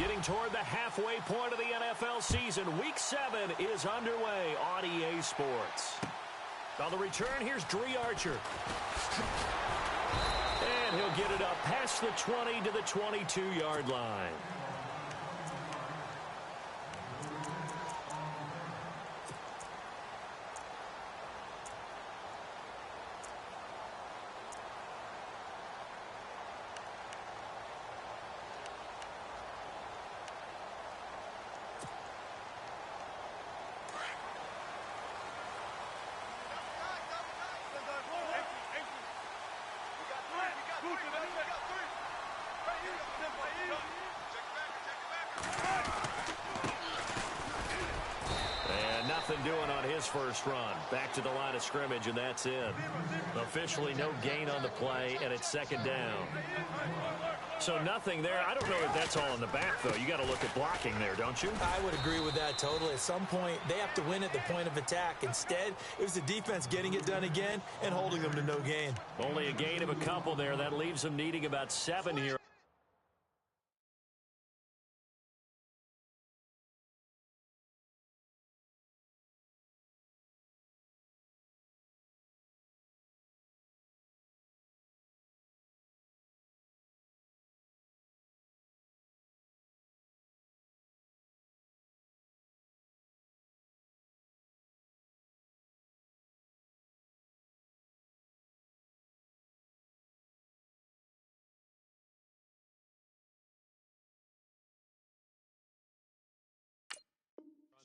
Getting toward the halfway point of the NFL season. Week 7 is underway on EA Sports. On the return, here's Dree Archer. And he'll get it up past the 20 to the 22-yard line. Nothing doing on his first run. Back to the line of scrimmage, and that's it. Officially no gain on the play, and it's second down. So nothing there. I don't know if that's all in the back, though. You got to look at blocking there, don't you? I would agree with that totally. At some point, they have to win at the point of attack. Instead, it was the defense getting it done again and holding them to no gain. Only a gain of a couple there. That leaves them needing about 7 here.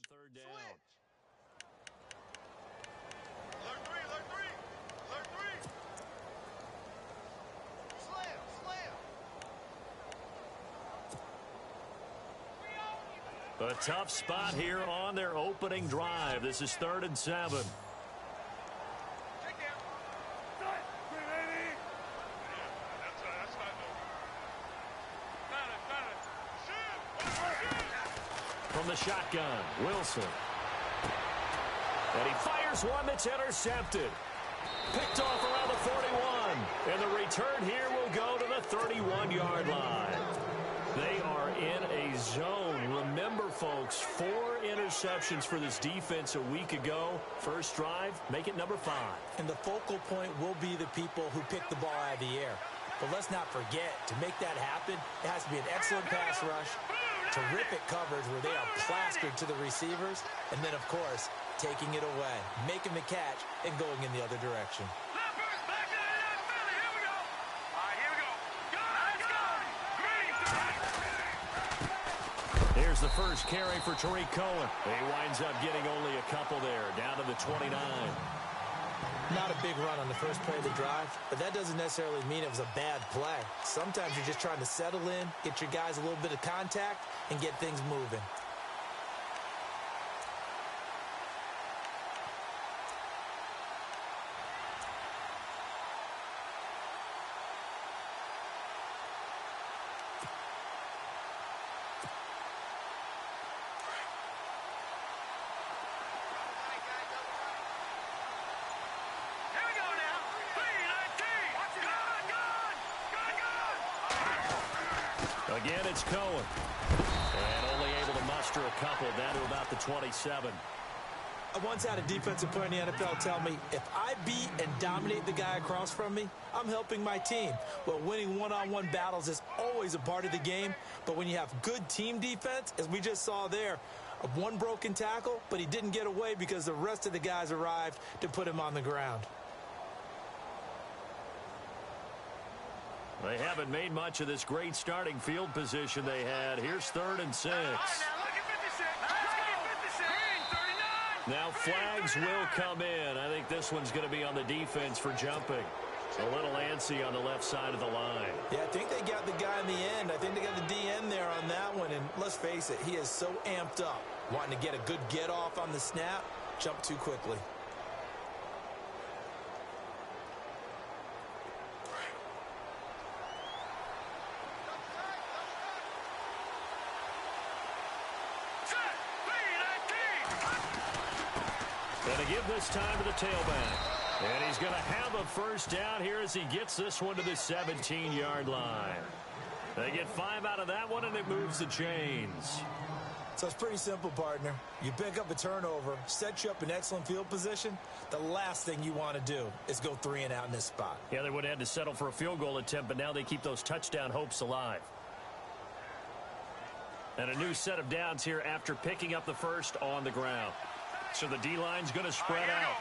Third down. Alert three. Slam. A tough spot here on their opening drive. This is 3rd and 7. From the shotgun, Wilson. And he fires one that's intercepted. Picked off around the 41. And the return here will go to the 31-yard line. They are in a zone. Remember, folks, 4 interceptions for this defense a week ago. First drive, make it number 5. And the focal point will be the people who pick the ball out of the air. But let's not forget, to make that happen, it has to be an excellent pass rush, terrific coverage where they are plastered to the receivers, and then, of course, taking it away, making the catch, and going in the other direction. Here's the first carry for Tariq Cohen. He winds up getting only a couple there, down to the 29. Not a big run on the first play of the drive, but that doesn't necessarily mean it was a bad play. Sometimes you're just trying to settle in, get your guys a little bit of contact, and get things moving. Again, it's Cohen. And only able to muster a couple down to about the 27. I once had a defensive player in the NFL tell me, if I beat and dominate the guy across from me, I'm helping my team. Well, winning one-on-one battles is always a part of the game, but when you have good team defense, as we just saw there, one broken tackle, but he didn't get away because the rest of the guys arrived to put him on the ground. They haven't made much of this great starting field position they had. Here's 3rd and 6. Now flags will come in. I think this one's going to be on the defense for jumping. A little antsy on the left side of the line. Yeah, I think they got the guy in the end. I think they got the DN there on that one. And let's face it, he is so amped up, wanting to get a good get off on the snap, jump too quickly. Going to give this time to the tailback. And he's going to have a first down here as he gets this one to the 17-yard line. They get 5 out of that one, and it moves the chains. So it's pretty simple, partner. You pick up a turnover, set you up in excellent field position. The last thing you want to do is go 3 and out in this spot. Yeah, they would have had to settle for a field goal attempt, but now they keep those touchdown hopes alive. And a new set of downs here after picking up the first on the ground. So the D-line's going to spread out.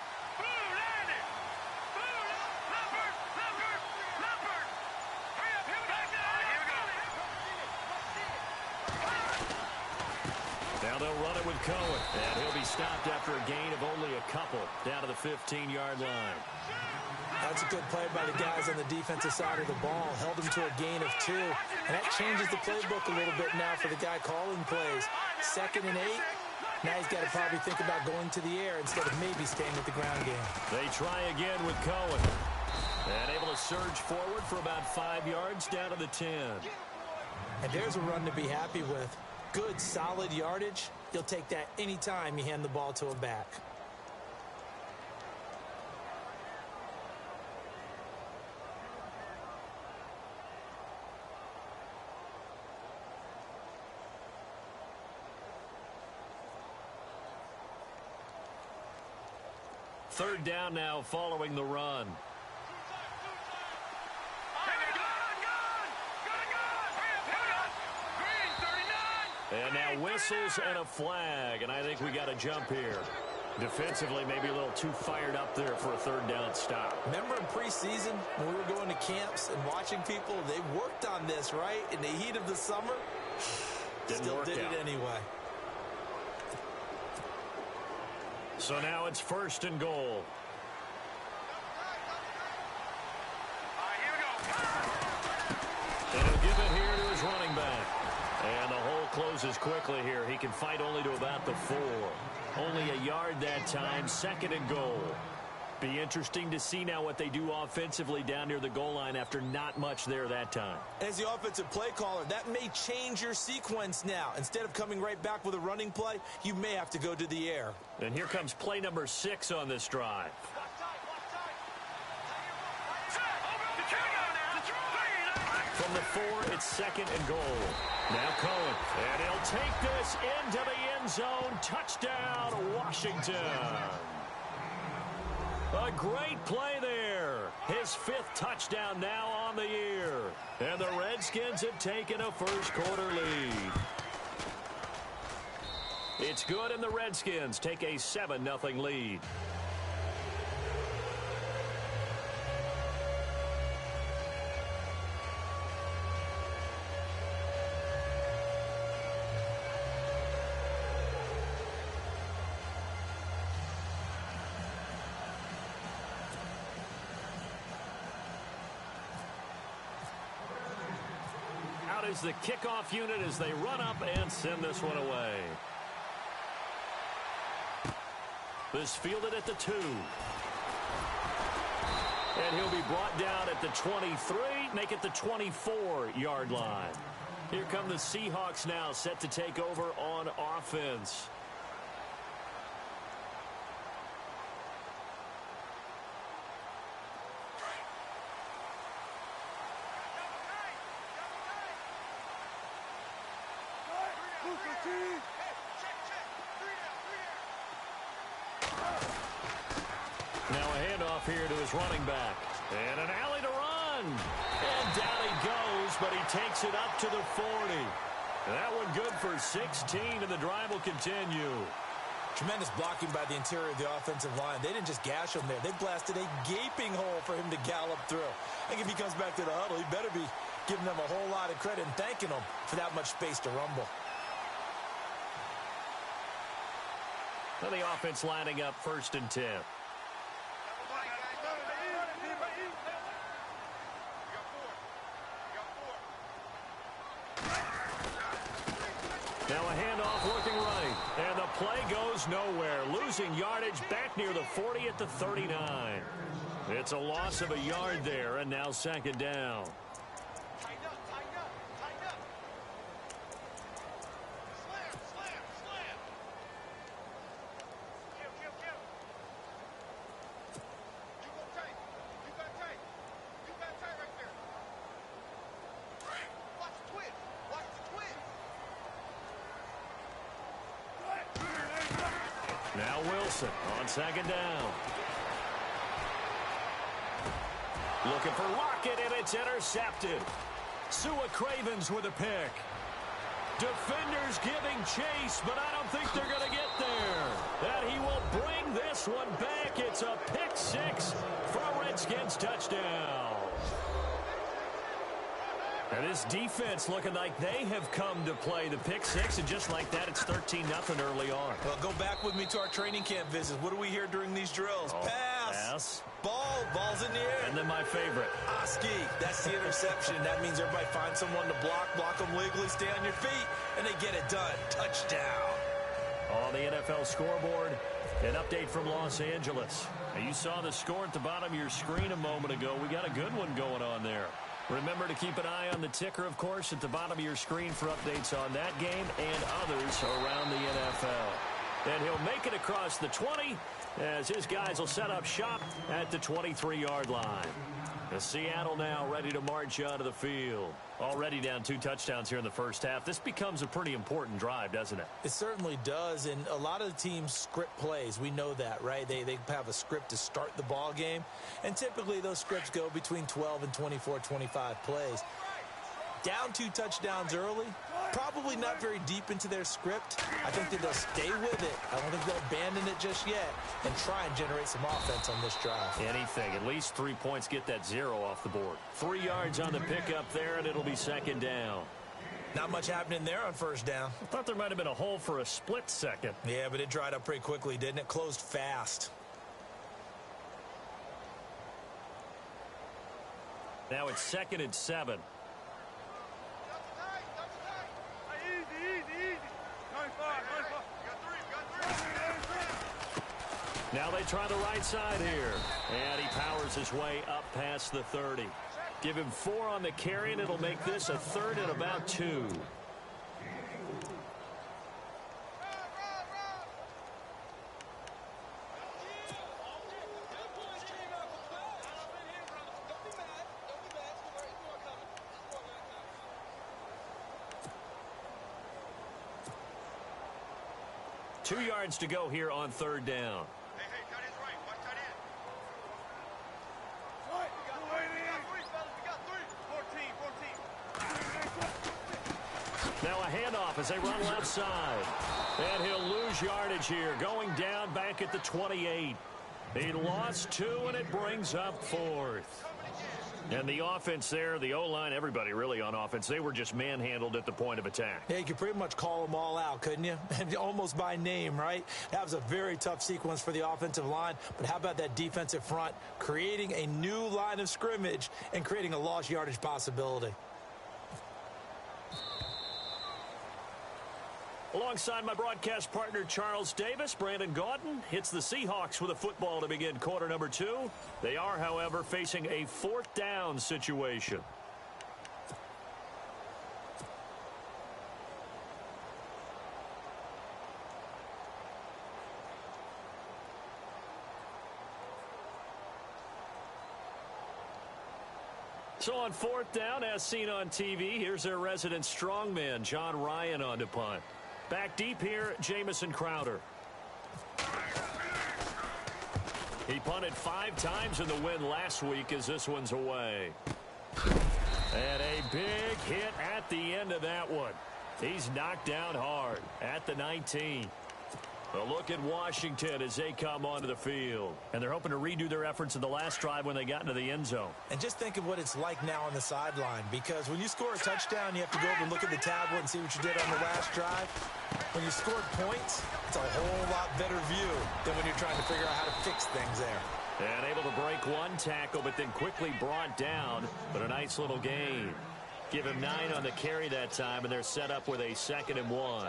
Now they'll run it with Cohen, and he'll be stopped after a gain of only a couple down to the 15-yard line. That's a good play by the guys on the defensive side of the ball. Held him to a gain of 2. And that changes the playbook a little bit now for the guy calling plays. 2nd and 8. Now he's got to probably think about going to the air instead of maybe staying with the ground game. They try again with Cohen. And able to surge forward for about 5 yards down to the 10. And there's a run to be happy with. Good, solid yardage. You'll take that anytime you hand the ball to a back. Third down now following the run. And now whistles and a flag, and I think we got a jump here. Defensively, maybe a little too fired up there for a third down stop. Remember in preseason when we were going to camps and watching people, they worked on this, right? In the heat of the summer, still did it anyway. So now it's 1st and goal. And he'll give it here to his running back. And the hole closes quickly here. He can fight only to about the 4. Only a yard that time. 2nd and goal. Be interesting to see now what they do offensively down near the goal line after not much there that time. As the offensive play caller, that may change your sequence now. Instead of coming right back with a running play, you may have to go to the air. And here comes play number 6 on this drive. From the 4, it's 2nd and goal. Now Cohen, and he'll take this into the end zone. Touchdown, Washington. A great play there. His 5th touchdown now on the year. And the Redskins have taken a first-quarter lead. It's good, and the Redskins take a 7-0 lead. Out is the kickoff unit as they run up and send this one away. This fielded at the 2. And he'll be brought down at the 23, make it the 24-yard line. Here come the Seahawks now, set to take over on offense. Now a handoff here to his running back. And an alley to run. And down he goes, but he takes it up to the 40. That one good for 16, and the drive will continue. Tremendous blocking by the interior of the offensive line. They didn't just gash him there. They blasted a gaping hole for him to gallop through. I think if he comes back to the huddle, he better be giving them a whole lot of credit and thanking them for that much space to rumble. Now the offense lining up 1st and 10. Now a handoff looking right. And the play goes nowhere. Losing yardage back near the 40 at the 39. It's a loss of a yard there, and now 2nd down. Now Wilson on second down. Looking for Lockett, and it's intercepted. Sua Cravens with a pick. Defenders giving chase, but I don't think they're going to get there. And he will bring this one back. It's a pick six for a Redskins touchdown. And this defense looking like they have come to play the pick six, and just like that, it's 13-0 early on. Well, go back with me to our training camp visits. What do we hear during these drills? Pass. Ball's in the air. And then my favorite. Oski, that's the interception. That means everybody finds someone to block them legally, stay on your feet, and they get it done. Touchdown. On the NFL scoreboard, an update from Los Angeles. Now, you saw the score at the bottom of your screen a moment ago. We got a good one going on there. Remember to keep an eye on the ticker, of course, at the bottom of your screen for updates on that game and others around the NFL. And he'll make it across the 20 as his guys will set up shop at the 23-yard line. The Seattle now ready to march onto the field. Already down 2 touchdowns here in the first half. This becomes a pretty important drive, doesn't it? It certainly does, and a lot of the teams script plays. We know that, right? They have a script to start the ball game, and typically those scripts go between 12 and 24, 25 plays. Down 2 touchdowns early, probably not very deep into their script. I think that they'll stay with it. I don't think they'll abandon it just yet and try and generate some offense on this drive. Anything. At least 3 points, get that 0 off the board. 3 yards on the pickup there, and it'll be second down. Not much happening there on first down. I thought there might have been a hole for a split second. Yeah, but it dried up pretty quickly, didn't it? Closed fast. Now it's 2nd and 7. Now they try the right side here. And he powers his way up past the 30. Give him 4 on the carry, and it'll make this a 3rd and about 2. Two yards to go here on 3rd down. Hey, got his right. Watch that in. We got 3. Now a handoff as they run left side. And he'll lose yardage here. Going down back at the 28. He lost 2, and it brings up 4th. And the offense there, the O-line, everybody really on offense, they were just manhandled at the point of attack. Yeah, you could pretty much call them all out, couldn't you? And almost by name, right? That was a very tough sequence for the offensive line. But how about that defensive front creating a new line of scrimmage and creating a lost yardage possibility? Alongside my broadcast partner, Charles Davis, Brandon Gaudin hits the Seahawks with a football to begin quarter number 2. They are, however, facing a 4th down situation. So on 4th down, as seen on TV, here's their resident strongman, John Ryan, on to punt. Back deep here, Jamison Crowder. He punted 5 times in the win last week as this one's away. And a big hit at the end of that one. He's knocked down hard at the 19. A look at Washington as they come onto the field. And they're hoping to redo their efforts in the last drive when they got into the end zone. And just think of what it's like now on the sideline. Because when you score a touchdown, you have to go over and look at the tablet and see what you did on the last drive. When you scored points, it's a whole lot better view than when you're trying to figure out how to fix things there. And able to break 1 tackle, but then quickly brought down. But a nice little gain. Give him 9 on the carry that time, and they're set up with a 2nd and 1.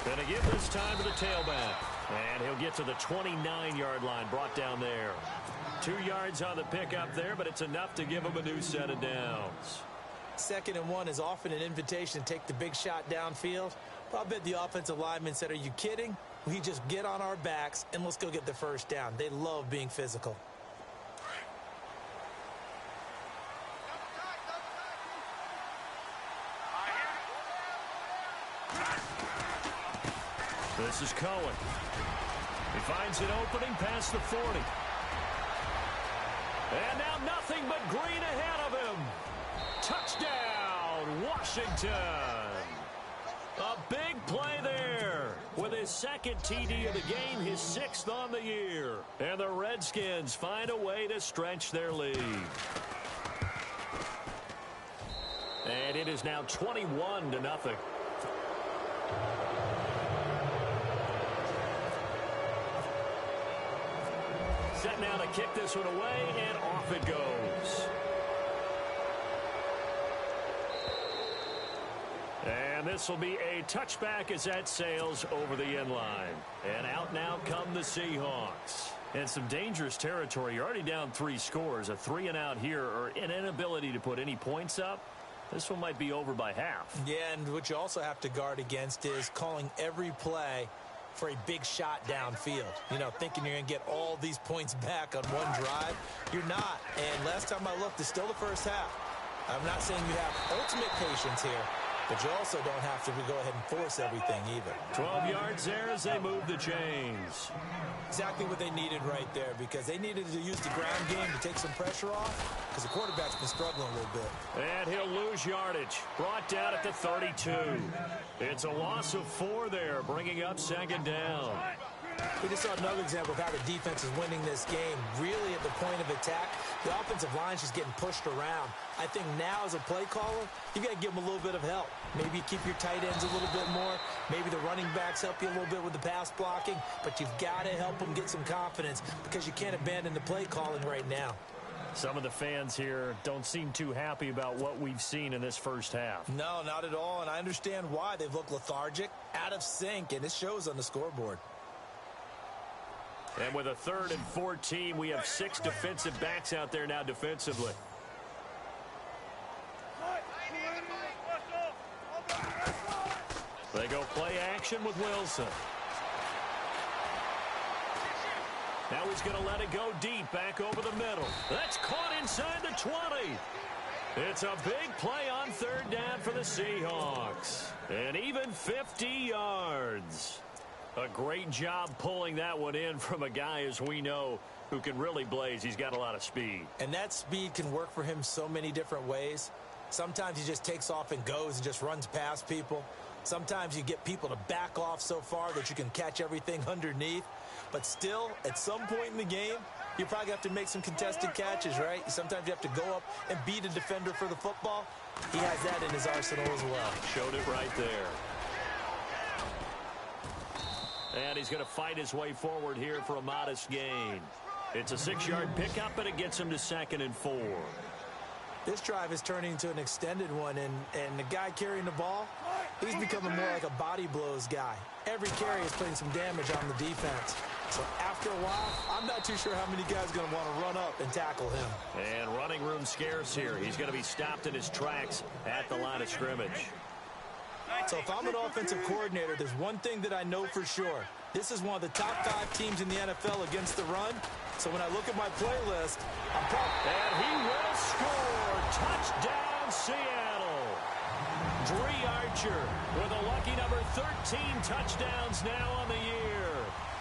Gonna give this time to the tailback. And he'll get to the 29-yard line, brought down there. 2 yards on the pickup there, but it's enough to give him a new set of downs. 2nd and 1 is often an invitation to take the big shot downfield. But I bet the offensive lineman said, are you kidding? We just get on our backs and let's go get the first down. They love being physical. This is Cohen. He finds an opening past the 40. And now nothing but green ahead of him. Touchdown, Washington. A big play there. With his 2nd TD of the game, his 6th on the year. And the Redskins find a way to stretch their lead. And it is now 21-0. Set now to kick this one away, and off it goes. And this will be a touchback as that sails over the end line. And out now come the Seahawks. And some dangerous territory. You're already down 3 scores. A 3-and-out here, or an inability to put any points up. This one might be over by half. Yeah, and what you also have to guard against is calling every play for a big shot downfield. You know, thinking you're going to get all these points back on one drive. You're not. And last time I looked, it's still the first half. I'm not saying you have ultimate patience here, but you also don't have to go ahead and force everything either. 12 yards there as they move the chains. Exactly what they needed right there, because they needed to use the ground game to take some pressure off, because the quarterback's been struggling a little bit. And he'll lose yardage. Brought down at the 32. It's a loss of 4 there, bringing up 2nd down. We just saw another example of how the defense is winning this game. Really at the point of attack, the offensive line's just getting pushed around. I think now as a play caller, you've got to give them a little bit of help. Maybe you keep your tight ends a little bit more. Maybe the running backs help you a little bit with the pass blocking. But you've got to help them get some confidence, because you can't abandon the play calling right now. Some of the fans here don't seem too happy about what we've seen in this first half. No, not at all, and I understand why. They've looked lethargic, out of sync, and it shows on the scoreboard. And with a 3rd and 14, we have 6 defensive backs out there now defensively. They go play action with Wilson. Now he's going to let it go deep, back over the middle. That's caught inside the 20. It's a big play on 3rd down for the Seahawks. And even 50 yards. A great job pulling that one in from a guy, as we know, who can really blaze. He's got a lot of speed. And that speed can work for him so many different ways. Sometimes he just takes off and goes and just runs past people. Sometimes you get people to back off so far that you can catch everything underneath. But still, at some point in the game, you probably have to make some contested catches, right? Sometimes you have to go up and beat a defender for the football. He has that in his arsenal as well. Showed it right there. And he's going to fight his way forward here for a modest gain. It's a 6-yard pickup, but it gets him to 2nd and 4. This drive is turning into an extended one, and the guy carrying the ball, he's becoming more like a body blows guy. Every carry is putting some damage on the defense. So after a while, I'm not too sure how many guys are going to want to run up and tackle him. And running room scarce here. He's going to be stopped in his tracks at the line of scrimmage. So if I'm an offensive coordinator, there's one thing that I know for sure. This is one of the top 5 teams in the NFL against the run. So when I look at my playlist, I'm probably... And he will score. Touchdown, Seattle. Dree Archer with a lucky number 13 touchdowns now on the year.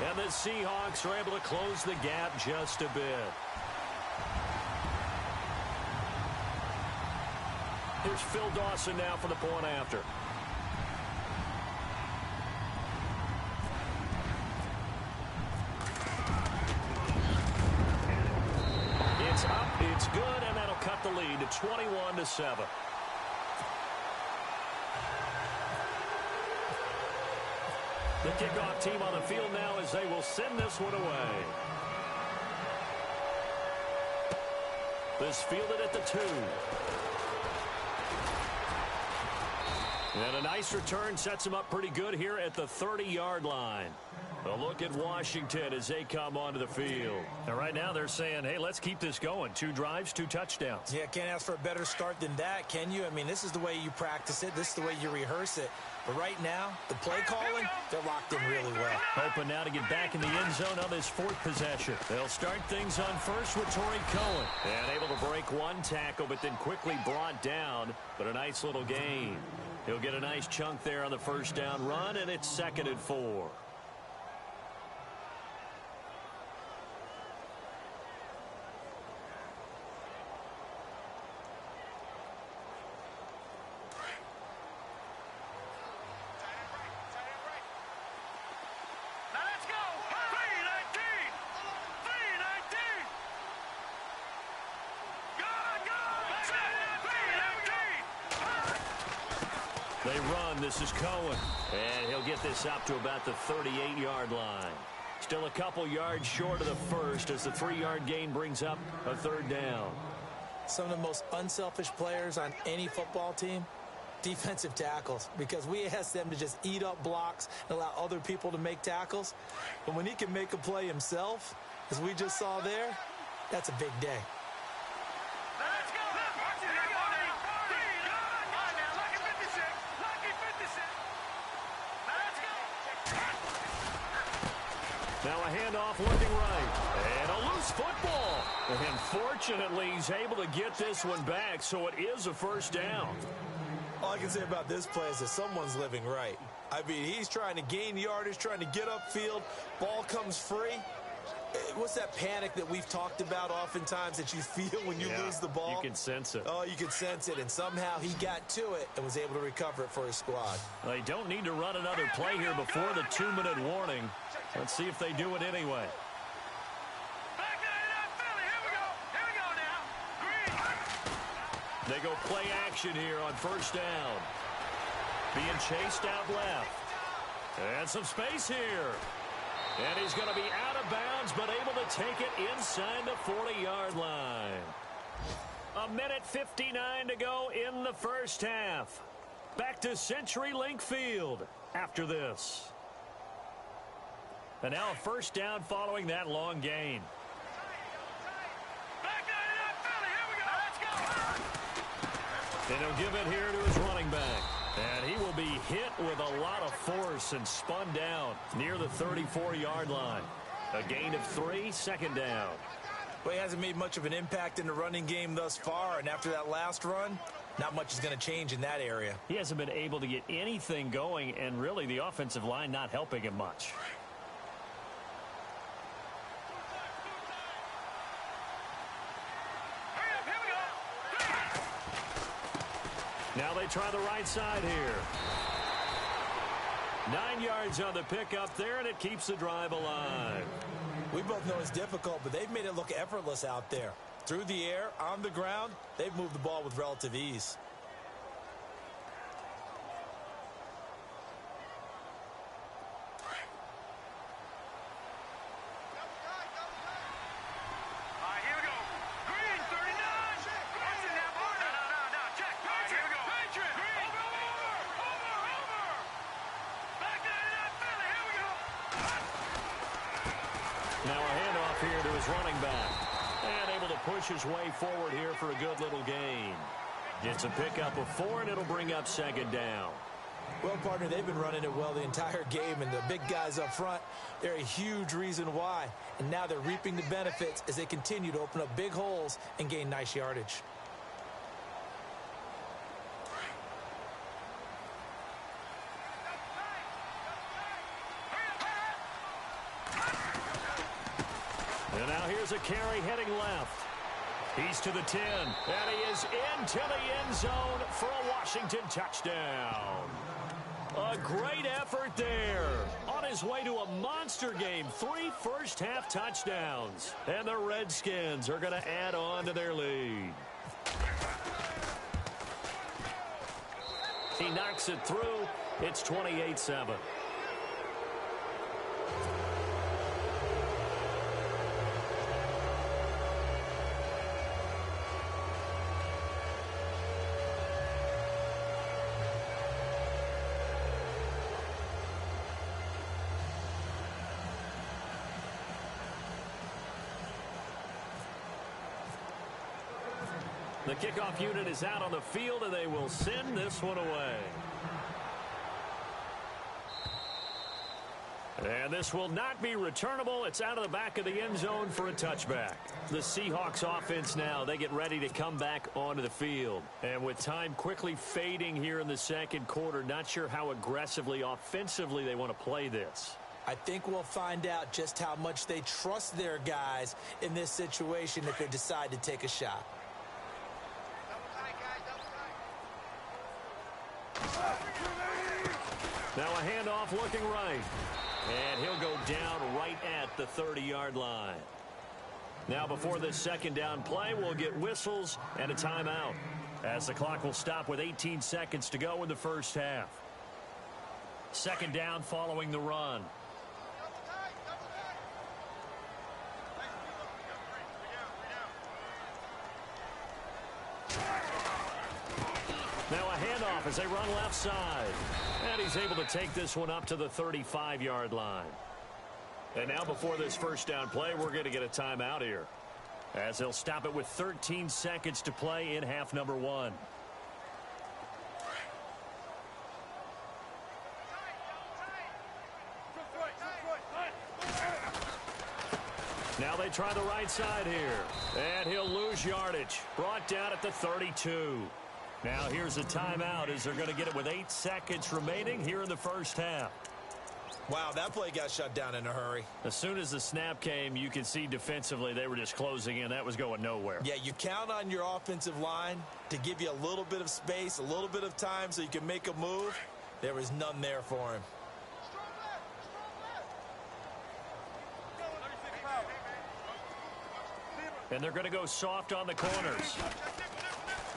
And the Seahawks are able to close the gap just a bit. Here's Phil Dawson now for the point after. It's up, it's good, and that'll cut the lead to 21-7. The kickoff team on the field now as they will send this one away. This fielded at the 2. And a nice return sets him up pretty good here at the 30-yard line. A look at Washington as they come onto the field. And right now they're saying, hey, let's keep this going. 2 drives, 2 touchdowns. Yeah, can't ask for a better start than that, can you? I mean, this is the way you practice it. This is the way you rehearse it. But right now, the play calling, they're locked in really well. Hoping now to get back in the end zone on this 4th possession. They'll start things on first with Torrey Cohen. And able to break 1 tackle, but then quickly brought down. But a nice little gain. He'll get a nice chunk there on the first down run, and it's 2nd and 4. They run. This is Cohen. And he'll get this up to about the 38-yard line. Still a couple yards short of the first as the 3-yard gain brings up a 3rd down. Some of the most unselfish players on any football team, defensive tackles, because we ask them to just eat up blocks and allow other people to make tackles. But when he can make a play himself, as we just saw there, that's a big day. Now a handoff looking right. And a loose football. And fortunately, he's able to get this one back, so it is a 1st down. All I can say about this play is that someone's living right. I mean, he's trying to gain yardage, trying to get upfield. Ball comes free. What's that panic that we've talked about oftentimes that you feel when you lose the ball? You can sense it. Oh, you can sense it. And somehow he got to it and was able to recover it for his squad. They don't need to run another play here before the 2-minute warning. Let's see if they do it anyway. They go play action here on 1st down. Being chased out left. And some space here. And he's going to be out of bounds, but able to take it inside the 40-yard line. 1:59 to go in the 1st half. Back to CenturyLink Field after this. And now a 1st down following that long gain. And he'll give it here to his running back. And he will be hit with a lot of force and spun down near the 34-yard line. A gain of 3, 2nd down. Well, he hasn't made much of an impact in the running game thus far, and after that last run, not much is going to change in that area. He hasn't been able to get anything going, and really the offensive line not helping him much. Now they try the right side here. 9 yards on the pickup there, and it keeps the drive alive. We both know it's difficult, but they've made it look effortless out there. Through the air, on the ground, they've moved the ball with relative ease. Now a handoff here to his running back. And able to push his way forward here for a good little gain. Gets a pickup of 4, and it'll bring up 2nd down. Well, partner, they've been running it well the entire game, and the big guys up front, they're a huge reason why. And now they're reaping the benefits as they continue to open up big holes and gain nice yardage. And now here's a carry heading left. He's to the 10, and he is into the end zone for a Washington touchdown. A great effort there. On his way to a monster game, 3 first-half touchdowns. And the Redskins are going to add on to their lead. He knocks it through. It's 28-7. The kickoff unit is out on the field, and they will send this one away. And this will not be returnable. It's out of the back of the end zone for a touchback. The Seahawks offense now, they get ready to come back onto the field. And with time quickly fading here in the second quarter, not sure how aggressively, offensively they want to play this. I think we'll find out just how much they trust their guys in this situation if they decide to take a shot. Now a handoff looking right. And he'll go down right at the 30-yard line. Now before this second down play, we'll get whistles and a timeout, as the clock will stop with 18 seconds to go in the first half. Second down following the run. Now a handoff as they run left side. And he's able to take this one up to the 35-yard line. And now before this first down play, we're going to get a timeout here, as they'll stop it with 13 seconds to play in half number one. Now they try the right side here. And he'll lose yardage. Brought down at the 32. Now here's a timeout as they're going to get it with 8 seconds remaining here in the first half. Wow, that play got shut down in a hurry. As soon as the snap came, you can see defensively they were just closing in. That was going nowhere. Yeah, you count on your offensive line to give you a little bit of space, a little bit of time so you can make a move. There was none there for him. And they're going to go soft on the corners.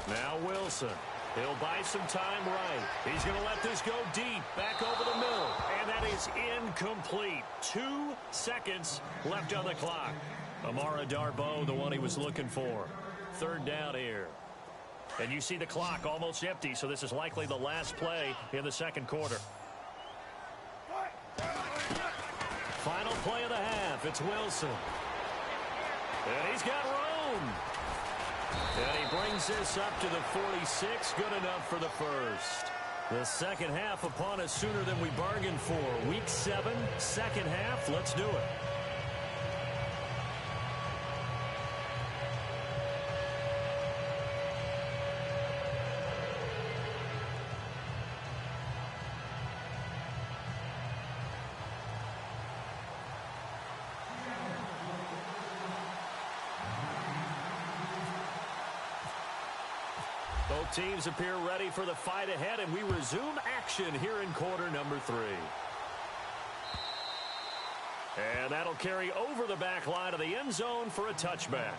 Now Wilson. He'll buy some time right. He's going to let this go deep, back over the middle. And that is incomplete. 2 seconds left on the clock. Amara Darboh, the one he was looking for. Third down here. And you see the clock almost empty, so this is likely the last play in the second quarter. Final play of the half. It's Wilson. And he's got room. And he brings this up to the 46. Good enough for the first. The second half upon us sooner than we bargained for. Week 7, second half. Let's do it. Both teams appear ready for the fight ahead, and we resume action here in quarter number 3. And that'll carry over the back line of the end zone for a touchback.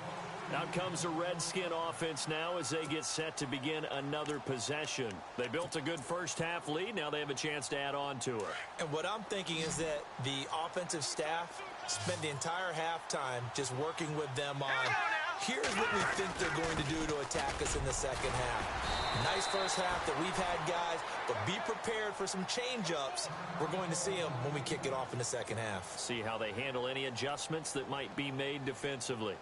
Out comes the Redskin offense now as they get set to begin another possession. They built a good first half lead. Now they have a chance to add on to it. And what I'm thinking is that the offensive staff spent the entire halftime just working with them on, here's what we think they're going to do to attack us in the second half. Nice first half that we've had, guys, but be prepared for some change-ups. We're going to see them when we kick it off in the second half. See how they handle any adjustments that might be made defensively.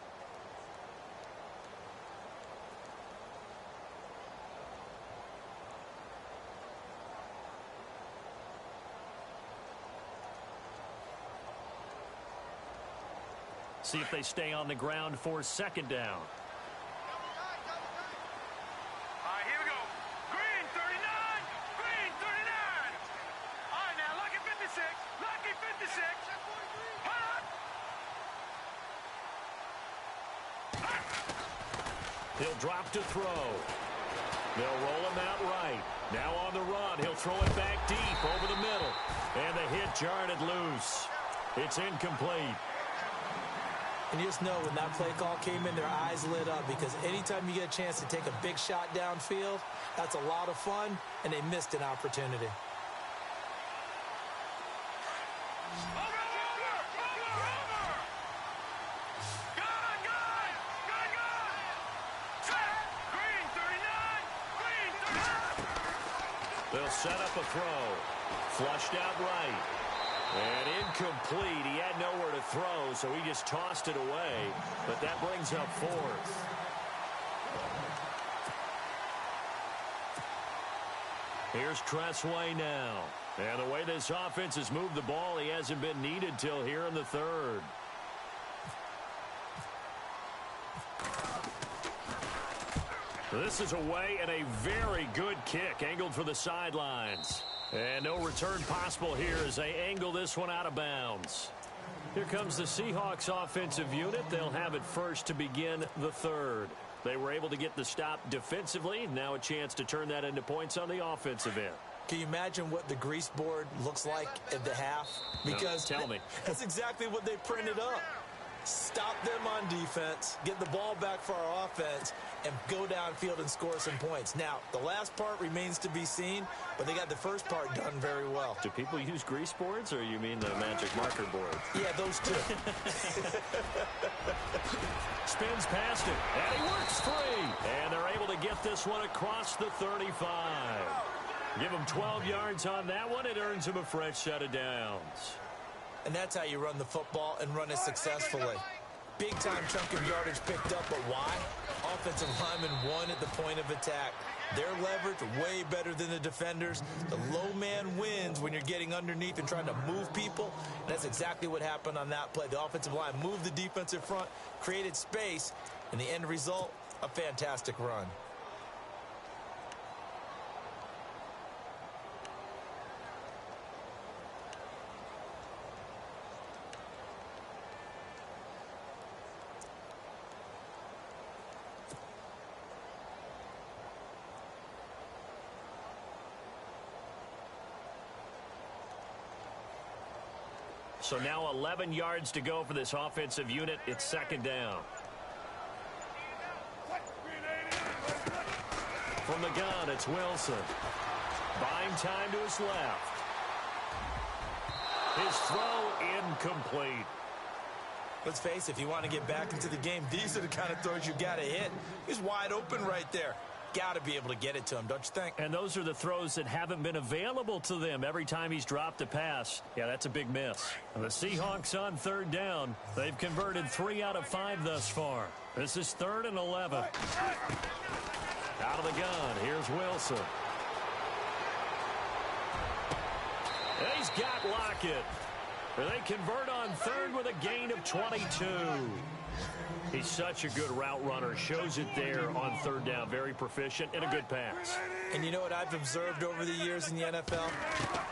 See if they stay on the ground for second down. All right, here we go. Green 39. Green 39. All right, now, lucky 56. Lucky 56. He'll drop to throw. They'll roll him out right. Now on the run. He'll throw it back deep over the middle. And the hit jarred it loose. It's incomplete. And you just know when that play call came in, their eyes lit up, because anytime you get a chance to take a big shot downfield, that's a lot of fun, and they missed an opportunity. They'll set up a throw. Flushed out right. And incomplete. He had nowhere to throw, so he just tossed it away. But that brings up fourth. Here's Tressway now. And the way this offense has moved the ball, he hasn't been needed till here in the third. This is away and a very good kick angled for the sidelines. And no return possible here as they angle this one out of bounds. Here comes the Seahawks offensive unit. They'll have it first to begin the third. They were able to get the stop defensively. Now a chance to turn that into points on the offensive end. Can you imagine what the grease board looks like at the half? Because no, tell me. That's exactly what they printed up. Stop them on defense, get the ball back for our offense, and go downfield and score some points. Now, the last part remains to be seen, but they got the first part done very well. Do people use grease boards, or you mean the magic marker board? Yeah, those two. Spins past it, and he works free. And they're able to get this one across the 35. Give him 12 yards on that one. It earns him a fresh set of downs. And that's how you run the football and run it successfully. Big-time chunk of yardage picked up, but why? Offensive linemen won at the point of attack. Their leverage way better than the defenders. The low man wins when you're getting underneath and trying to move people. And that's exactly what happened on that play. The offensive line moved the defensive front, created space, and the end result, a fantastic run. So now 11 yards to go for this offensive unit. It's second down. From the gun, it's Wilson. Buying time to his left. His throw incomplete. Let's face it, if you want to get back into the game, these are the kind of throws you got to hit. He's wide open right there. Got to be able to get it to him, don't you think? And those are the throws that haven't been available to them every time he's dropped a pass. Yeah, that's a big miss. And the Seahawks on third down. They've converted 3 out of 5 thus far. This is 3rd and 11. Out of the gun, here's Wilson. He's got Lockett. They convert on third with a gain of 22. He's such a good route runner. Shows it there on third down. Very proficient and a good pass. And you know what I've observed over the years in the NFL?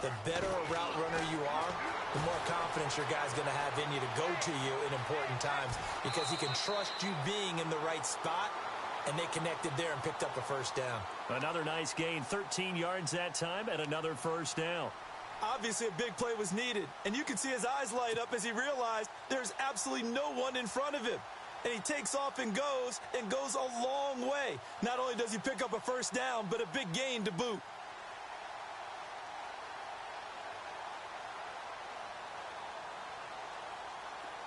The better a route runner you are, the more confidence your guy's going to have in you to go to you in important times because he can trust you being in the right spot, and they connected there and picked up a first down. Another nice gain, 13 yards that time, and another first down. Obviously, a big play was needed, and you can see his eyes light up as he realized there's absolutely no one in front of him. And he takes off and goes a long way. Not only does he pick up a first down, but a big gain to boot.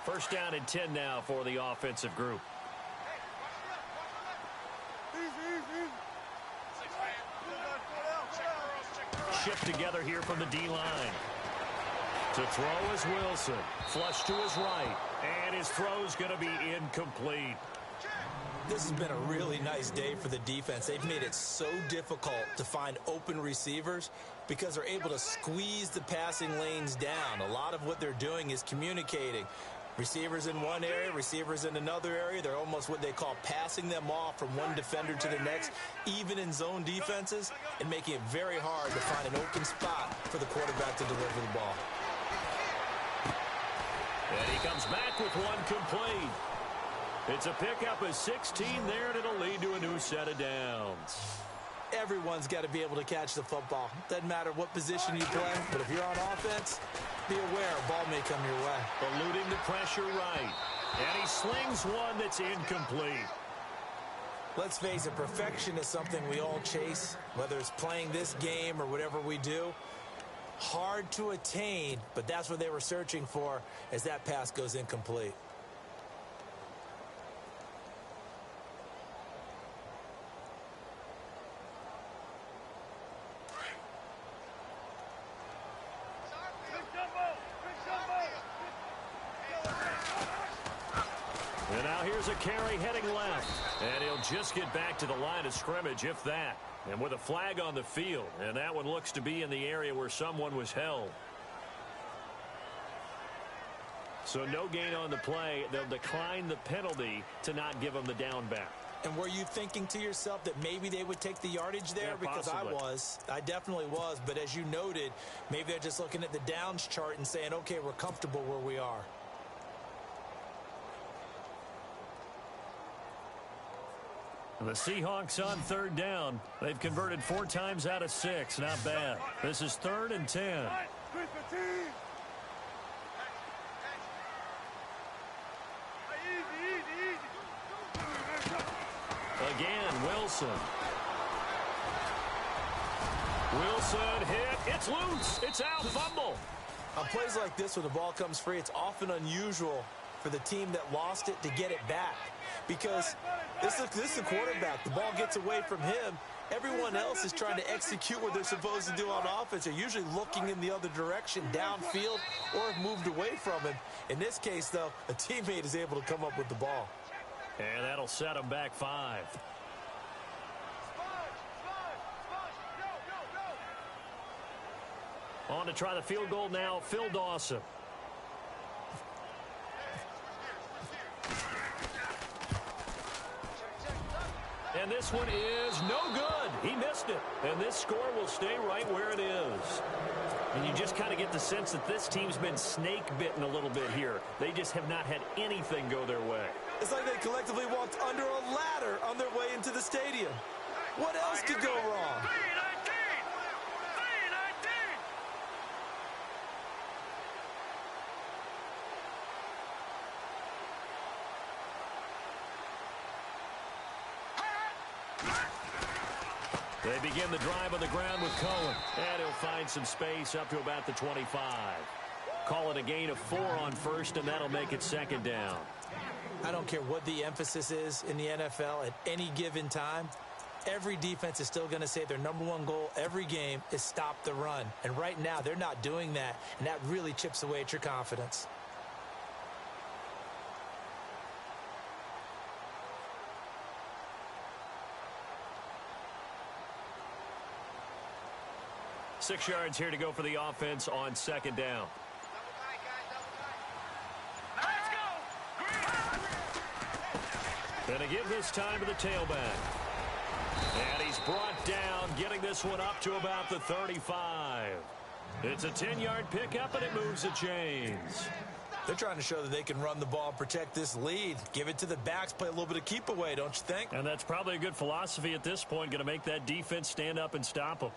First down and 10 now for the offensive group. Shift together here from the D-line. To throw is Wilson. Flush to his right. And his throw's going to be incomplete. This has been a really nice day for the defense. They've made it so difficult to find open receivers because they're able to squeeze the passing lanes down. A lot of what they're doing is communicating. Receivers in one area, receivers in another area. They're almost what they call passing them off from one defender to the next, even in zone defenses, and making it very hard to find an open spot for the quarterback to deliver the ball. And he comes back with one complete. It's a pickup of 16 there, and it'll lead to a new set of downs. Everyone's got to be able to catch the football. Doesn't matter what position you play, but if you're on offense, be aware a ball may come your way. Eluding the pressure right. And he slings one that's incomplete. Let's face it, perfection is something we all chase, whether it's playing this game or whatever we do. Hard to attain, but that's what they were searching for as that pass goes incomplete. And now here's a carry heading left. And he'll just get back to the line of scrimmage, if that. And with a flag on the field, and that one looks to be in the area where someone was held. So no gain on the play. They'll decline the penalty to not give them the down back. And were you thinking to yourself that maybe they would take the yardage there? Yeah, because possibly. I definitely was. But as you noted, maybe they're just looking at the downs chart and saying, okay, we're comfortable where we are. The Seahawks on third down. They've converted 4 times out of 6. Not bad. This is 3rd and 10. Again, Wilson. Wilson hit. It's loose. It's out. Fumble. On plays like this, when the ball comes free, it's often unusual for the team that lost it to get it back. Because this is the quarterback. The ball gets away from him. Everyone else is trying to execute what they're supposed to do on offense. They're usually looking in the other direction, downfield, or have moved away from him. In this case, though, a teammate is able to come up with the ball. And that'll set them back 5. On to try the field goal now, Phil Dawson. And this one is no good. He missed it. And this score will stay right where it is. And you just kind of get the sense that this team's been snake-bitten a little bit here. They just have not had anything go their way. It's like they collectively walked under a ladder on their way into the stadium. What else could go wrong? 3-19! 3-19! They begin the drive on the ground with Cohen. And he'll find some space up to about the 25. Call it a gain of 4 on first, and that'll make it 2nd down. I don't care what the emphasis is in the NFL at any given time. Every defense is still going to say their #1 goal every game is stop the run. And right now, they're not doing that, and that really chips away at your confidence. Six yards here to go for the offense on 2nd down. Let's go! Going to give this time to the tailback. And he's brought down, getting this one up to about the 35. It's a 10-yard pickup, and it moves the chains. They're trying to show that they can run the ball and protect this lead. Give it to the backs, play a little bit of keep away, don't you think? And that's probably a good philosophy at this point, going to make that defense stand up and stop them.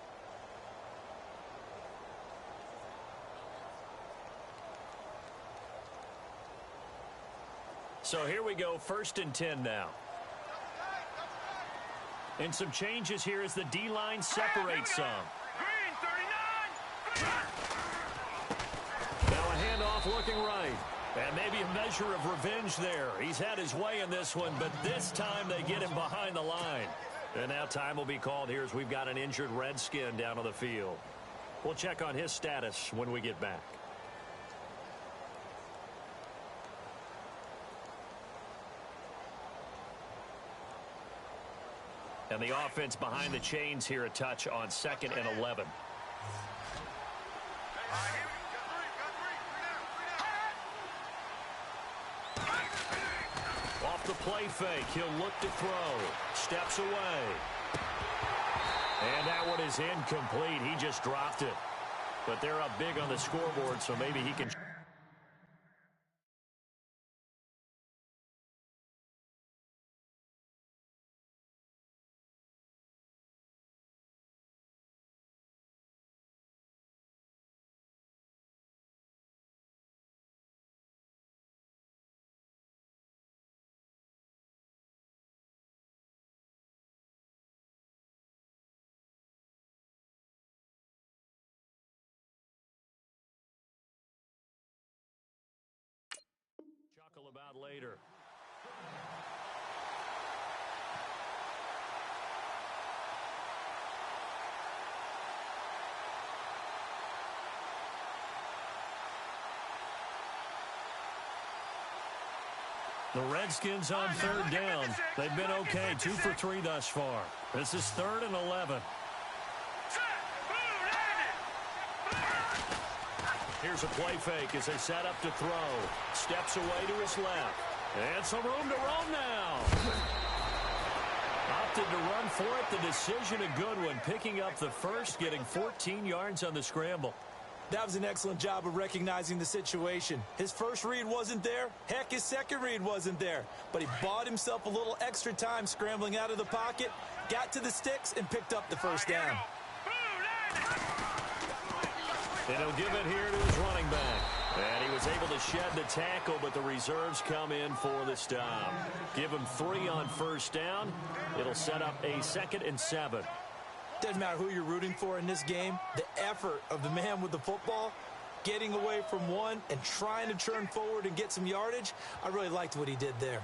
So here we go, 1st and 10 now. And some changes here as the D-line separates some. Green 39! Now a handoff looking right. And maybe a measure of revenge there. He's had his way in this one, but this time they get him behind the line. And now time will be called here as we've got an injured Redskin down on the field. We'll check on his status when we get back. And the offense behind the chains here, a touch on 2nd and 11. Off the play fake, he'll look to throw. Steps away. And that one is incomplete. He just dropped it. But they're up big on the scoreboard, so maybe he can... chuckle about later. The Redskins on third down. They've been okay, 2 for 3 thus far. This is 3rd and 11. Here's a play fake as they set up to throw. Steps away to his left. And some room to roam now. Opted to run for it. The decision a good one. Picking up the first, getting 14 yards on the scramble. That was an excellent job of recognizing the situation. His first read wasn't there. Heck, his second read wasn't there. But he bought himself a little extra time scrambling out of the pocket, got to the sticks, and picked up the first down. And he'll give it here to his running back. And he was able to shed the tackle, but the reserves come in for the stop. Give him 3 on first down. It'll set up a 2nd and 7. Doesn't matter who you're rooting for in this game. The effort of the man with the football, getting away from one and trying to turn forward and get some yardage, I really liked what he did there.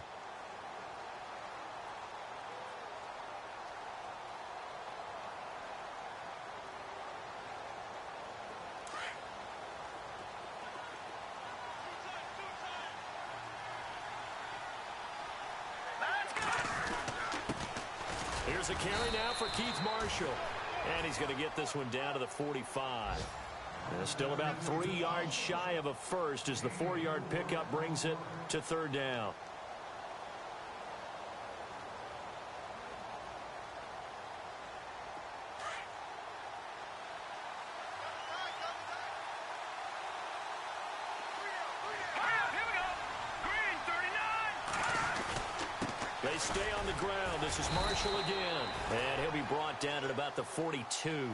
Here's a carry now for Keith Marshall. And he's going to get this one down to the 45. And still about 3 yards shy of a first as the 4-yard pickup brings it to 3rd down. They stay on the ground. This is Marshall again. And he'll be brought down at about the 42.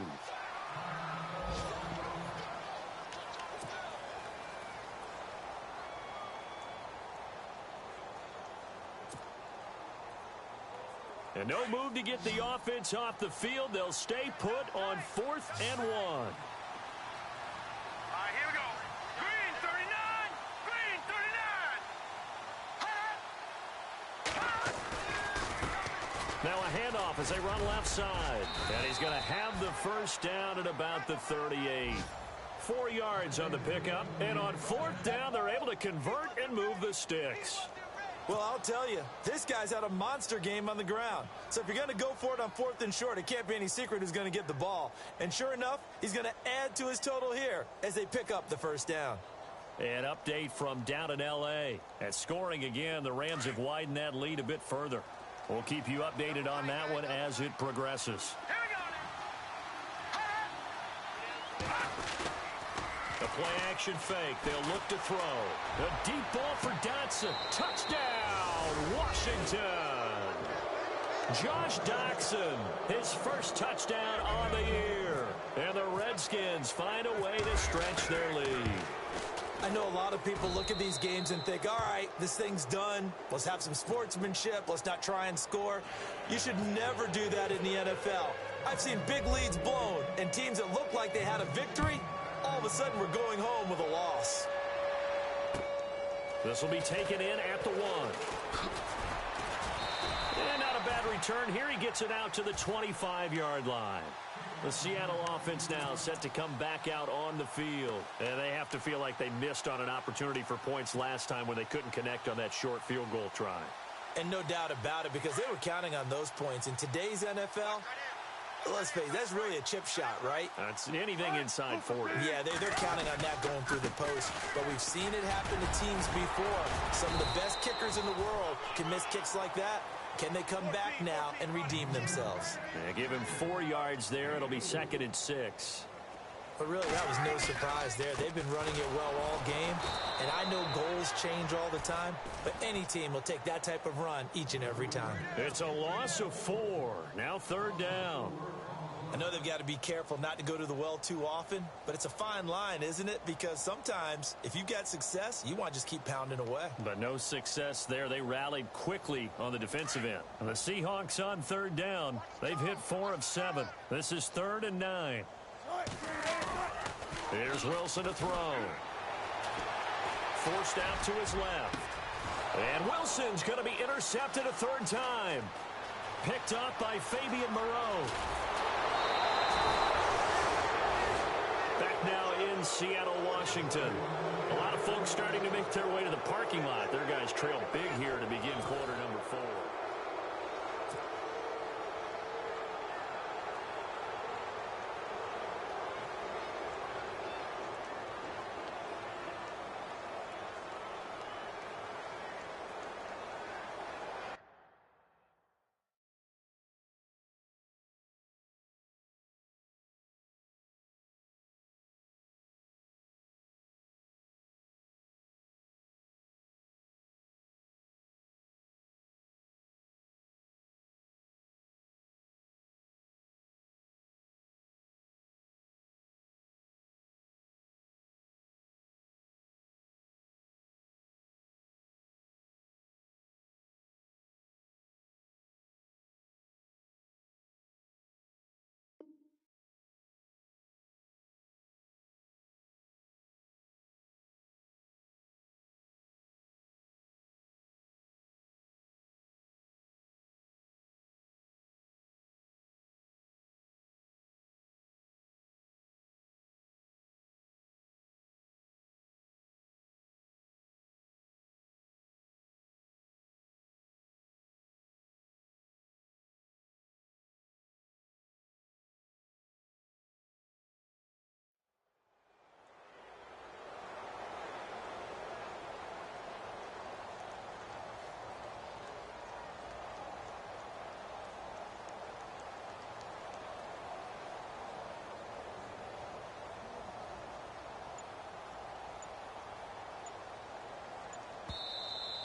And no move to get the offense off the field. They'll stay put on 4th and 1. Here we go. Green 39. Green 39. Now a handoff as they run left side. And he's going to have the first down at about the 38. 4 yards on the pickup. And on 4th down, they're able to convert and move the sticks. Well, I'll tell you, this guy's had a monster game on the ground. So if you're going to go for it on 4th and short, it can't be any secret who's going to get the ball. And sure enough, he's going to add to his total here as they pick up the first down. An update from down in L.A. At scoring again, the Rams have widened that lead a bit further. We'll keep you updated on that one as it progresses. The play-action fake. They'll look to throw. A deep ball for Dotson. Touchdown, Washington. Josh Doctson, his first touchdown on the year. And the Redskins find a way to stretch their lead. I know a lot of people look at these games and think, all right, this thing's done. Let's have some sportsmanship. Let's not try and score. You should never do that in the NFL. I've seen big leads blown and teams that looked like they had a victory, all of a sudden we're going home with a loss. This will be taken in at the 1. And not a bad return here. He gets it out to the 25-yard line. The Seattle offense now set to come back out on the field. And they have to feel like they missed on an opportunity for points last time when they couldn't connect on that short field goal try. And no doubt about it, because they were counting on those points. In today's NFL, let's face it, that's really a chip shot, right? That's anything inside 40. Yeah, they're counting on that going through the post. But we've seen it happen to teams before. Some of the best kickers in the world can miss kicks like that. Can they come back now and redeem themselves? Give him 4 yards there. It'll be 2nd and 6. But really, that was no surprise there. They've been running it well all game. And I know goals change all the time, but any team will take that type of run each and every time. It's a loss of 4. Now 3rd down. I know they've got to be careful not to go to the well too often, but it's a fine line, isn't it? Because sometimes, if you got success, you want to just keep pounding away. But no success there. They rallied quickly on the defensive end. And the Seahawks on 3rd down. They've hit 4 of 7. This is 3rd and 9. Here's Wilson to throw. Forced out to his left. And Wilson's going to be intercepted a 3rd time. Picked up by Fabian Moreau. Back now in Seattle, Washington. A lot of folks starting to make their way to the parking lot. Their guys trail big here to begin quarter number 4.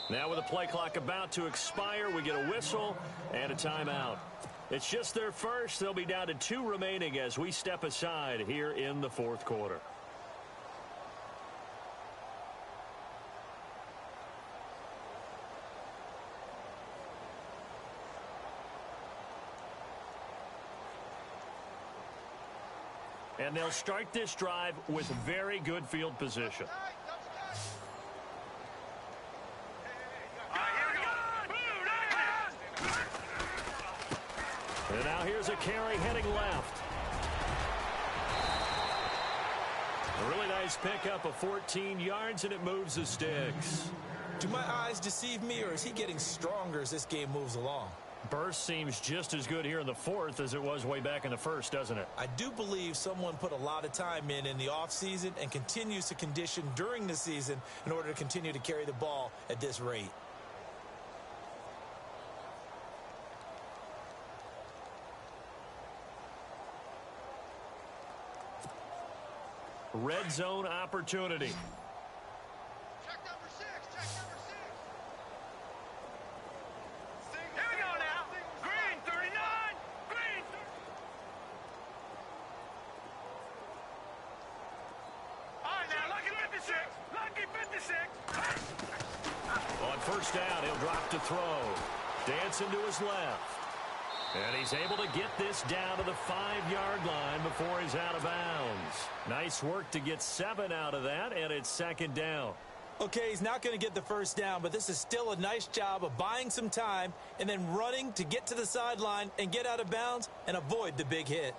Now with the play clock about to expire, we get a whistle and a timeout. It's just their first. They'll be down to 2 remaining as we step aside here in the 4th quarter. And they'll start this drive with very good field position. And now here's a carry heading left. A really nice pickup of 14 yards, and it moves the sticks. Do my eyes deceive me, or is he getting stronger as this game moves along? Burst seems just as good here in the 4th as it was way back in the 1st, doesn't it? I do believe someone put a lot of time in the offseason and continues to condition during the season in order to continue to carry the ball at this rate. Red zone opportunity. Check number 6. Check number 6. Here we go now. Green 39. Green. All right, now lucky 56. Lucky 56. On first down, he'll drop to throw. Dancing to his left. And he's able to get this down to the 5-yard line before he's out of bounds. Nice work to get 7 out of that, and it's 2nd down. Okay, he's not going to get the first down, but this is still a nice job of buying some time and then running to get to the sideline and get out of bounds and avoid the big hit.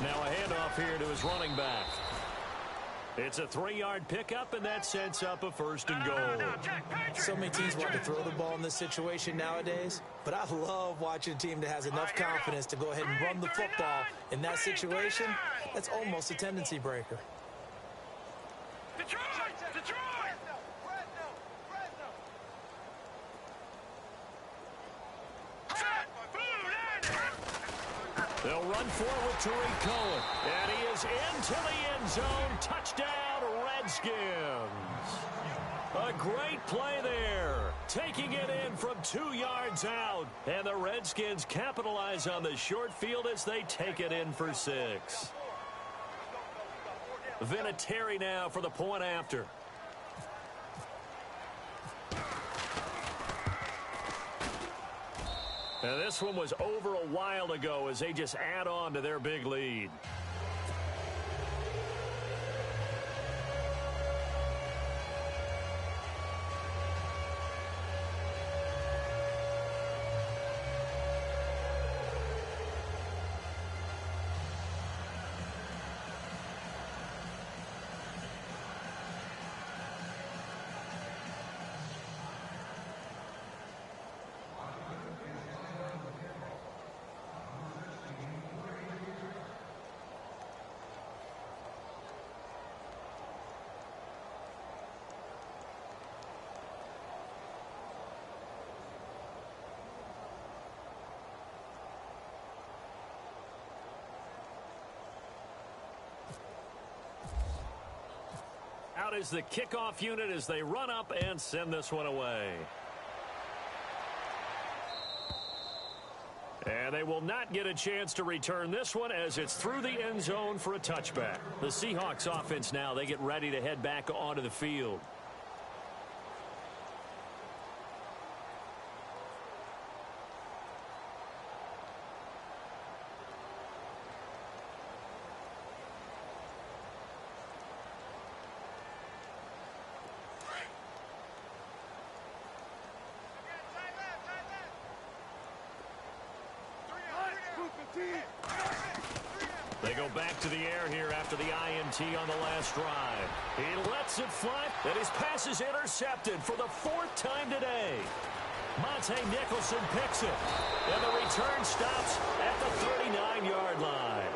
Now a handoff here to his running back. It's a 3-yard pickup, and that sets up a 1st and goal. So many teams want to throw the ball in this situation nowadays, but I love watching a team that has enough confidence to go ahead and run the football in that situation. That's almost a tendency breaker. Detroit! Detroit! They'll run forward to Tariq Cohen. And he is into the end zone. Touchdown, Redskins. A great play there. Taking it in from 2 yards out. And the Redskins capitalize on the short field as they take it in for 6. Vinatieri now for the point after. And this one was over a while ago as they just add on to their big lead. Out is the kickoff unit as they run up and send this one away. And they will not get a chance to return this one as it's through the end zone for a touchback. The Seahawks offense now, they get ready to head back onto the field. They go back to the air here after the INT on the last drive. He lets it fly, and his pass is intercepted for the 4th time today. Monte Nicholson picks it, and the return stops at the 39-yard line.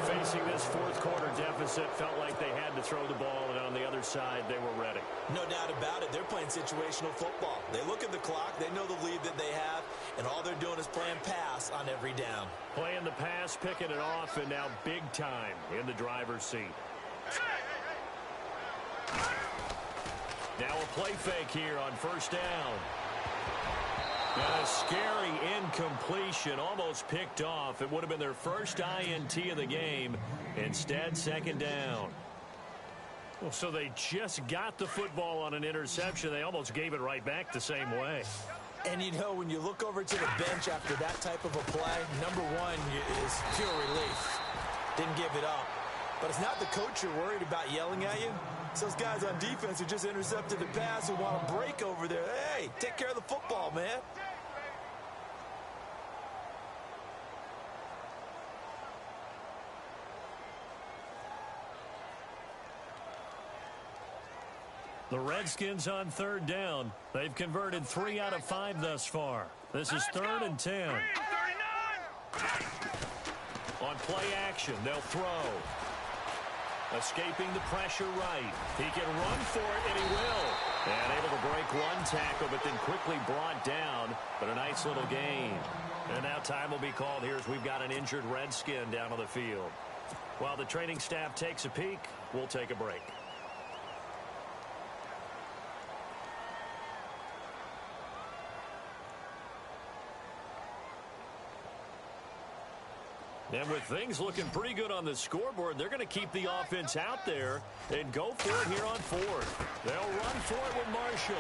Facing this fourth-quarter deficit, felt like they had to throw the ball, and on the other side, they were ready. No doubt about it. They're playing situational football. They look at the clock. They know the lead that they have, and all they're doing is playing pass on every down. Playing the pass, picking it off, and now big time in the driver's seat. Now a play fake here on first down. And a scary incompletion, almost picked off. It would have been their first INT of the game. Instead, second down. Well, so they just got the football on an interception. They almost gave it right back the same way. And you know, when you look over to the bench after that type of a play, number one is pure relief. Didn't give it up. But it's not the coach you're worried about yelling at you. It's those guys on defense who just intercepted the pass who want to break over there. Hey, take care of the football, man. The Redskins on third down. They've converted 3 out of 5 thus far. This is 3rd and 10. On play action, they'll throw. Escaping the pressure right. He can run for it, and he will. And able to break one tackle, but then quickly brought down. But a nice little gain. And now time will be called here as we've got an injured Redskin down on the field. While the training staff takes a peek, we'll take a break. And with things looking pretty good on the scoreboard, they're going to keep the offense out there and go for it here on 4th. They'll run for it with Marshall.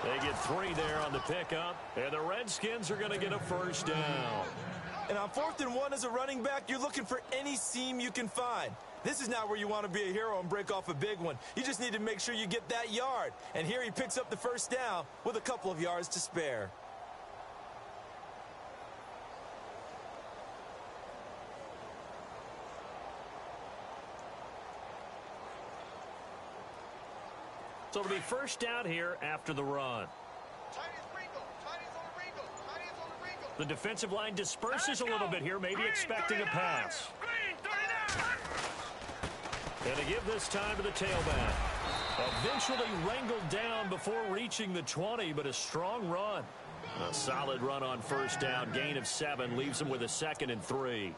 They get 3 there on the pickup, and the Redskins are going to get a first down. And on 4th and 1 as a running back, you're looking for any seam you can find. This is not where you want to be a hero and break off a big one. You just need to make sure you get that yard. And here he picks up the first down with a couple of yards to spare. So it'll be first down here after the run. The defensive line disperses a little bit here, maybe expecting a pass. And to give this time to the tailback. Eventually wrangled down before reaching the 20, but a strong run. A solid run on first down, gain of 7, leaves him with a 2nd and 3.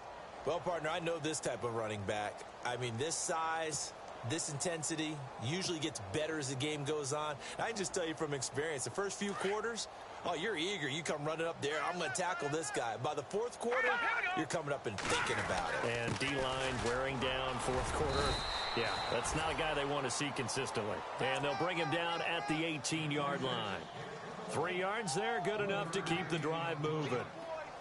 Well, partner, I know this type of running back. I mean, this size, this intensity usually gets better as the game goes on. I can just tell you from experience, the first few quarters, oh, you're eager. You come running up there, I'm going to tackle this guy. By the 4th quarter, you're coming up and thinking about it. And D-line wearing down 4th quarter. Yeah, that's not a guy they want to see consistently. And they'll bring him down at the 18-yard line. 3 yards there, good enough to keep the drive moving.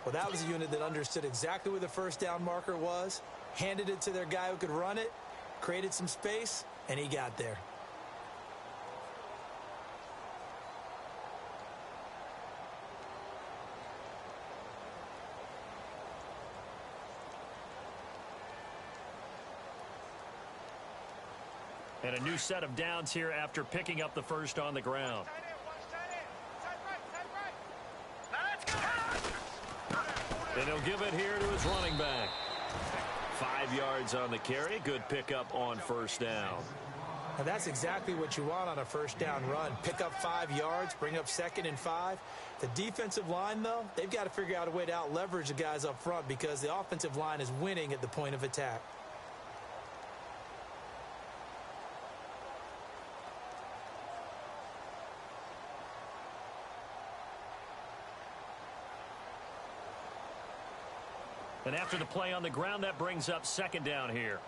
Well, that was a unit that understood exactly where the first down marker was, handed it to their guy who could run it, created some space, and he got there. And a new set of downs here after picking up the first on the ground. And he'll give it here to his running back. 5 yards on the carry. Good pickup on first down. Now that's exactly what you want on a first down run. Pick up 5 yards, bring up 2nd and 5. The defensive line, though, they've got to figure out a way to out-leverage the guys up front because the offensive line is winning at the point of attack. And after the play on the ground, that brings up 2nd down here.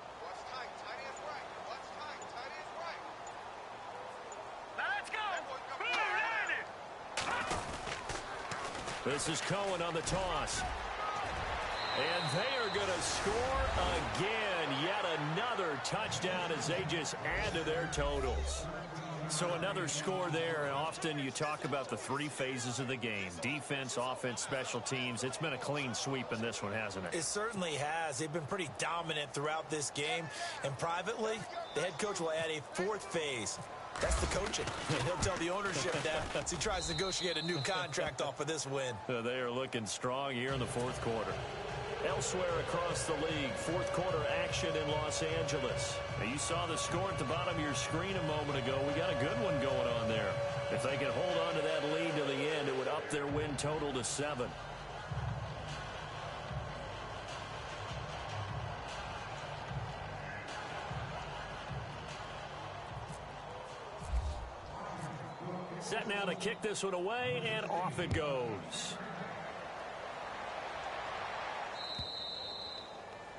Let's go! This is Cohen on the toss. And they are going to score again. Yet another touchdown as they just add to their totals. So another score there, and often you talk about the 3 phases of the game. Defense, offense, special teams. It's been a clean sweep in this one, hasn't it? It certainly has. They've been pretty dominant throughout this game. And privately, the head coach will add a 4th phase. That's the coaching. And he'll tell the ownership that as he tries to negotiate a new contract off of this win. They are looking strong here in the 4th quarter. Elsewhere across the league, 4th quarter action in Los Angeles. Now, you saw the score at the bottom of your screen a moment ago. We got a good one going on there. If they can hold on to that lead to the end, it would up their win total to 7. Set now to kick this one away, and off it goes.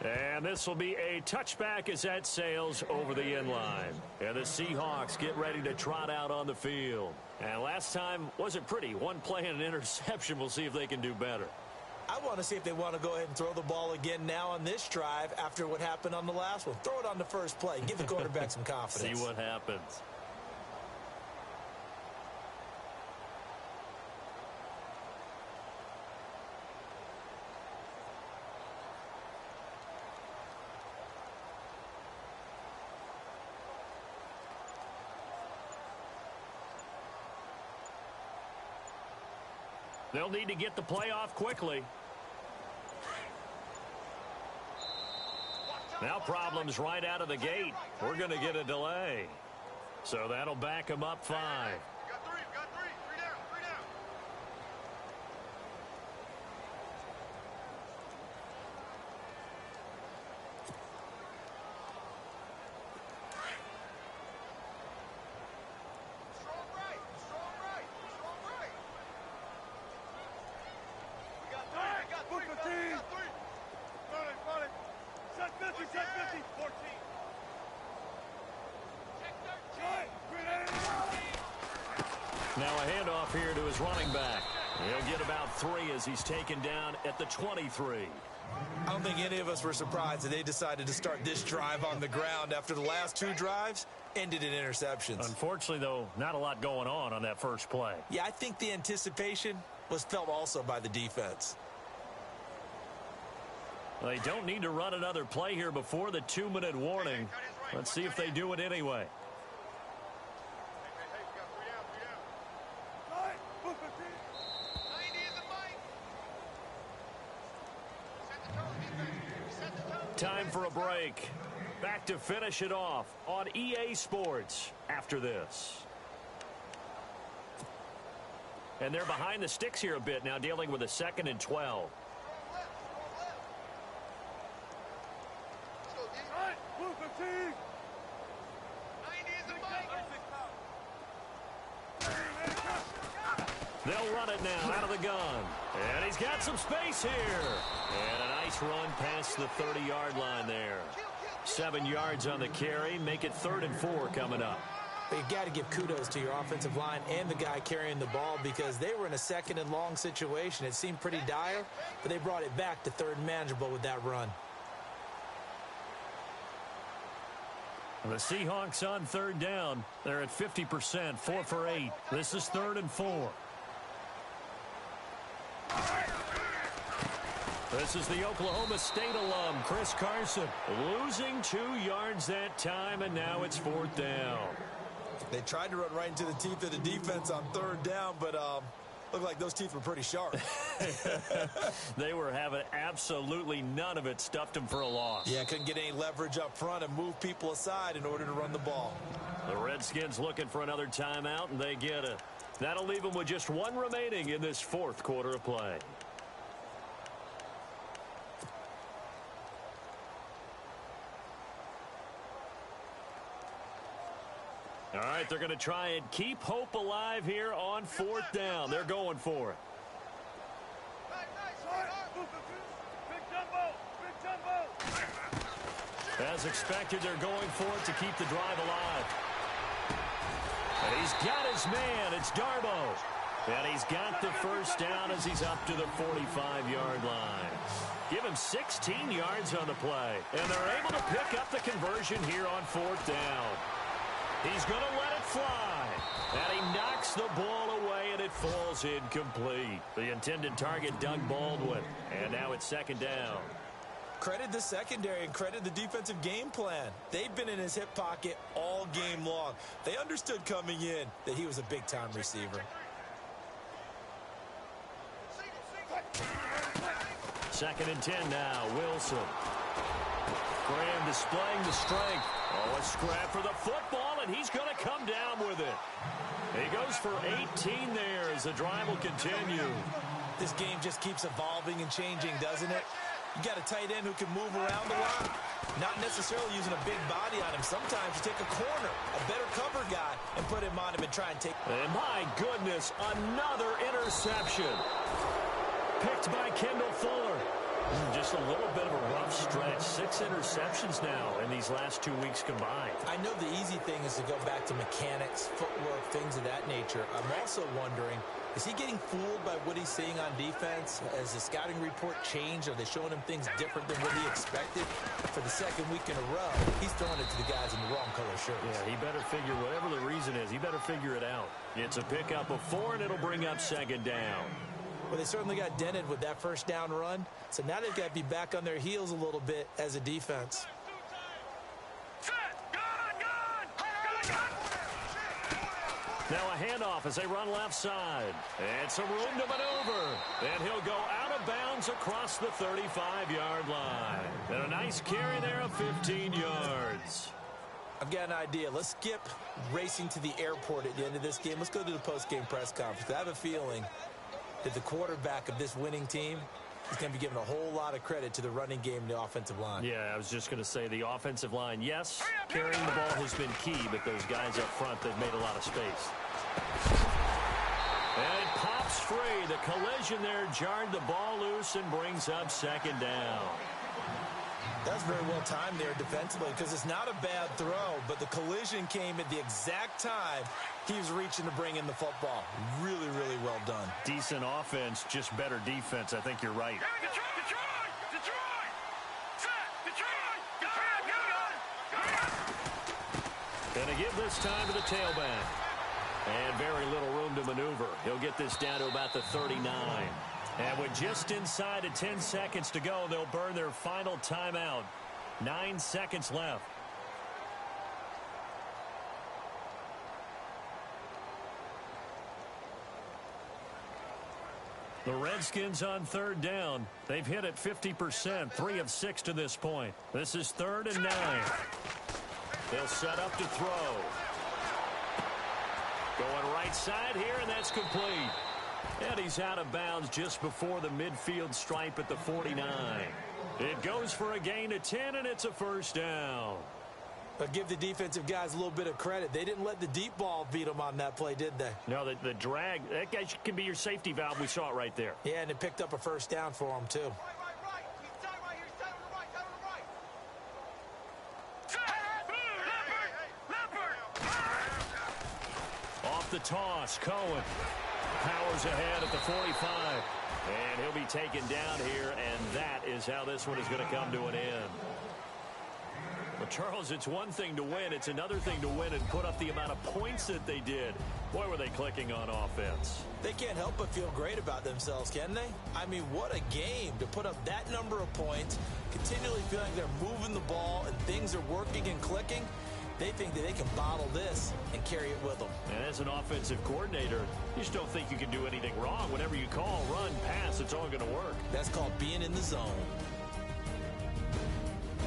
And this will be a touchback as that sails over the end line. And the Seahawks get ready to trot out on the field. And last time wasn't pretty. 1 play and an interception. We'll see if they can do better. I want to see if they want to go ahead and throw the ball again now on this drive after what happened on the last one. Throw it on the first play. Give the quarterback some confidence. See what happens. They'll need to get the play off quickly. Now problems right out of the gate. We're going to get a delay. So that'll back them up 5. Got 3, got 3. 3 down, 3 down. Strong right, strong right, strong right. We got 3, we got 3, we got 3. Run it. Set 50, set 50. 14. Now a handoff here to his running back. He'll get about 3 as he's taken down at the 23. I don't think any of us were surprised that they decided to start this drive on the ground after the last 2 drives ended in interceptions. Unfortunately, though, not a lot going on that first play. Yeah, I think the anticipation was felt also by the defense. They don't need to run another play here before the 2-minute warning. Let's see if they do it anyway. Time for a break. Back to finish it off on EA Sports after this. And they're behind the sticks here a bit now, dealing with a 2nd and 12. They'll run it now out of the gun. And he's got some space here. And a nice run past the 30-yard line there. 7 yards on the carry. Make it 3rd and 4 coming up. But you got to give kudos to your offensive line and the guy carrying the ball because they were in a second and long situation. It seemed pretty dire, but they brought it back to third and manageable with that run. The Seahawks on third down. They're at 50%, 4 for 8. This is 3rd and 4. This is the Oklahoma State alum, Chris Carson, losing 2 yards that time, and now it's 4th down. They tried to run right into the teeth of the defense on third down, but looked like those teeth were pretty sharp. They were having absolutely none of it, stuffed them for a loss. Yeah, couldn't get any leverage up front and move people aside in order to run the ball. The Redskins looking for another timeout, and they get it. That'll leave them with just 1 remaining in this 4th quarter of play. All right, they're going to try and keep hope alive here on 4th down. They're going for it. As expected, they're going for it to keep the drive alive. And he's got his man. It's Darbo. And he's got the first down as he's up to the 45-yard line. Give him 16 yards on the play. And they're able to pick up the conversion here on 4th down. He's going to let it fly. And he knocks the ball away, and it falls incomplete. The intended target, Doug Baldwin. And now it's 2nd down. Credit the secondary and credit the defensive game plan. They've been in his hip pocket all game long. They understood coming in that he was a big-time receiver. 2nd and 10 now. Wilson. Graham displaying the strength. Oh, a scrap for the football, and he's going to come down with it. He goes for 18 there as the drive will continue. This game just keeps evolving and changing, doesn't it? You got a tight end who can move around a lot, not necessarily using a big body on him. Sometimes you take a corner, a better cover guy, and put him on him and try and take. And my goodness, another interception. Picked by Kendall Fuller. Just a little bit of a rough stretch. 6 interceptions now in these last 2 weeks combined. I know the easy thing is to go back to mechanics, footwork, things of that nature. I'm also wondering, is he getting fooled by what he's seeing on defense? Has the scouting report changed? Are they showing him things different than what he expected? For the 2nd week in a row, he's throwing it to the guys in the wrong color shirts. Yeah, he better figure, whatever the reason is, he better figure it out. It's a pickup of 4, and it'll bring up 2nd down. Well, they certainly got dented with that first down run. So now they've got to be back on their heels a little bit as a defense. Now a handoff as they run left side. And some room to maneuver. And he'll go out of bounds across the 35-yard line. And a nice carry there of 15 yards. I've got an idea. Let's skip racing to the airport at the end of this game. Let's go to the post-game press conference. I have a feeling that the quarterback of this winning team is going to be given a whole lot of credit to the running game and the offensive line. Yeah, I was just going to say the offensive line, yes, carrying the ball has been key, but those guys up front, they've made a lot of space. And it pops free. The collision there jarred the ball loose and brings up 2nd down. That's very well timed there defensively because it's not a bad throw, but the collision came at the exact time he was reaching to bring in the football. Really, really well done. Decent offense, just better defense. I think you're right. And to give this time to the tailback. And very little room to maneuver. He'll get this down to about the 39. And with just inside of 10 seconds to go, they'll burn their final timeout. 9 seconds left. The Redskins on 3rd down. They've hit it 50%, 3 of 6 to this point. This is 3rd and 9. They'll set up to throw. Going right side here, and that's complete. And he's out of bounds just before the midfield stripe at the 49. It goes for a gain of 10, and it's a 1st down. But give the defensive guys a little bit of credit. They didn't let the deep ball beat them on that play, did they? No, the drag, that guy can be your safety valve. We saw it right there. Yeah, and it picked up a 1st down for them, too. the toss. Cohen powers ahead at the 45. And he'll be taken down here, and that is how this one is going to come to an end. Well, Charles, it's one thing to win. It's another thing to win and put up the amount of points that they did. Boy, were they clicking on offense. They can't help but feel great about themselves, can they? I mean, what a game to put up that number of points, continually feeling they're moving the ball and things are working and clicking. They think that they can bottle this and carry it with them. And as an offensive coordinator, you just don't think you can do anything wrong. Whatever you call, run, pass, it's all going to work. That's called being in the zone.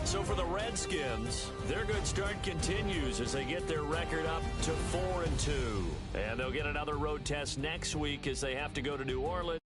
So for the Redskins, their good start continues as they get their record up to 4-2. And they'll get another road test next week as they have to go to New Orleans.